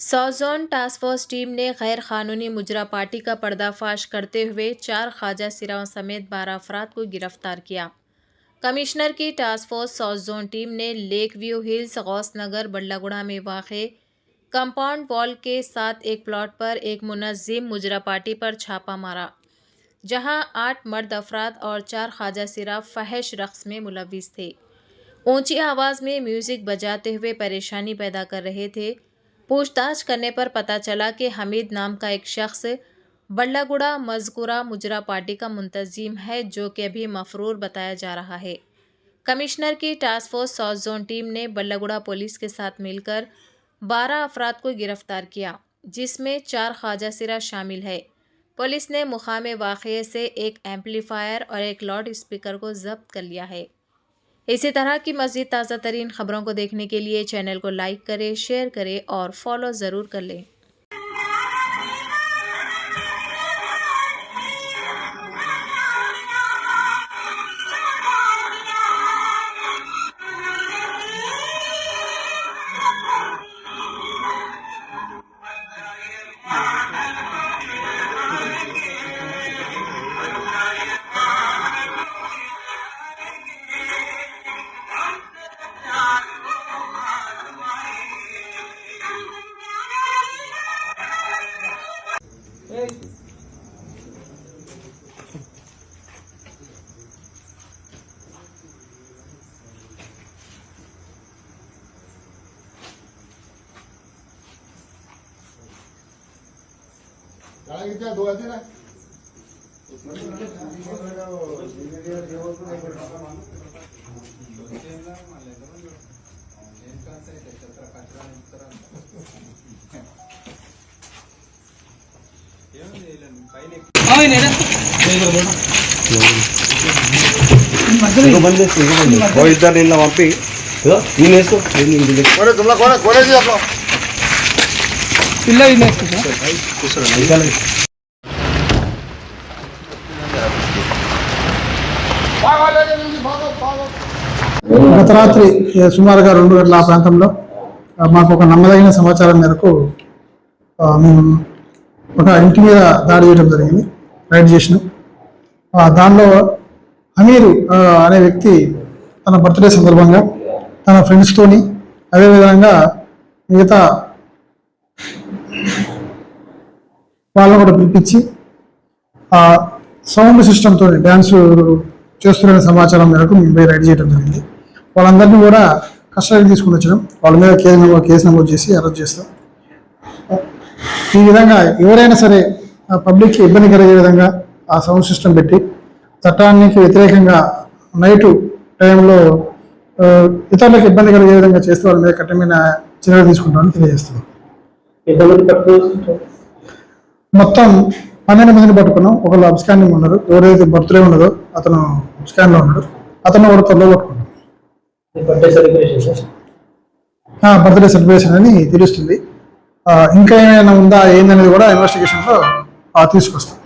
सौजोन task force team ने गैर कानूनी मुजरा पार्टी का पर्दाफाश करते हुए 4 ख्वाजा सिराओं समेत 12 अफराद को गिरफ्तार किया। कमिश्नर की task force south zone team ने लेक व्यू हिल्स गौस नगर बल्लागुड़ा में वाक़े कंपाउंड वॉल के साथ एक प्लॉट पर एक मुनज़्ज़िम मुजरा पार्टी पर छापा मारा, जहां 8 मर्द अफराद और 4 ख्वाजा सिरा फहश रक़्स में मुलव्विस थे। ऊंची आवाज़ में म्यूज़िक बजाते हुए परेशानी पैदा कर रहे थे। पूछताछ करने पर पता चला कि हमीद नाम का एक शख्स बल्लागुड़ा मज़कूरा मुजरा पार्टी का मुंतज़िम है, जो कि अभी मफरूर बताया जा रहा है। कमिश्नर की task force south zone team ने बल्लागुड़ा पुलिस के साथ मिलकर 12 अफराद को गिरफ्तार किया, जिसमें 4 ख्वाजा सिरा शामिल है। पुलिस ने मुकाम वाक़े से एक एम्पलीफायर और एक लाउड स्पीकर को जब्त कर लिया है। इसी तरह की मज़ीद ताज़ा तरीन खबरों को देखने के लिए चैनल को लाइक करें, शेयर करें और फॉलो ज़रूर कर लें। दो आते ना ఇద్దరు నిన్న పంపి నేను వేసుకో పిల్ల గత రాత్రి సుమారుగా 2 గంటల ఆ ప్రాంతంలో మాకు ఒక నమ్మదగిన సమాచారం మేరకు మేము ఒక ఇంటి మీద దాడి చేయడం జరిగింది, రైడ్ చేసినాం. దానిలో అమీరు అనే వ్యక్తి తన బర్త్డే సందర్భంగా తన ఫ్రెండ్స్తోని అదేవిధంగా మిగతా వాళ్ళని కూడా పిలిపించి సౌండ్ సిస్టమ్తో డ్యాన్స్ చేస్తున్న సమాచారం మేరకు మేము పోయి రైడ్ చేయడం జరిగింది. వాళ్ళందరినీ కూడా కస్టడీకి తీసుకుని వచ్చాం. వాళ్ళ మీద కేసు నమోదు చేసి అరెస్ట్ చేస్తాం. ఈ విధంగా ఎవరైనా సరే పబ్లిక్కి ఇబ్బంది కలిగే విధంగా ఆ సౌండ్ సిస్టమ్ పెట్టి చట్టానికి వ్యతిరేకంగా నైటు టైంలో ఇతరులకు ఇబ్బంది కలిగే విధంగా చేస్తే వాళ్ళ మీద కఠినమైన చర్యలు తీసుకుంటామని తెలియజేస్తున్నాం. మొత్తం 12 మందిని పట్టుకున్నాం. ఒకళ్ళు అబ్స్కాండింగ్ ఉన్నారు. ఎవరైతే బర్త్డే ఉన్నదో అతను అబ్స్కాండ్లో ఉన్నాడు. అతను కూడా త్వరలో పట్టుకున్నాం. బర్త్డే సెలబ్రేషన్ అని తెలుస్తుంది. ఇంకా ఏమైనా ఉందా ఏందనేది కూడా ఇన్వెస్టిగేషన్లో తీసుకొస్తాం.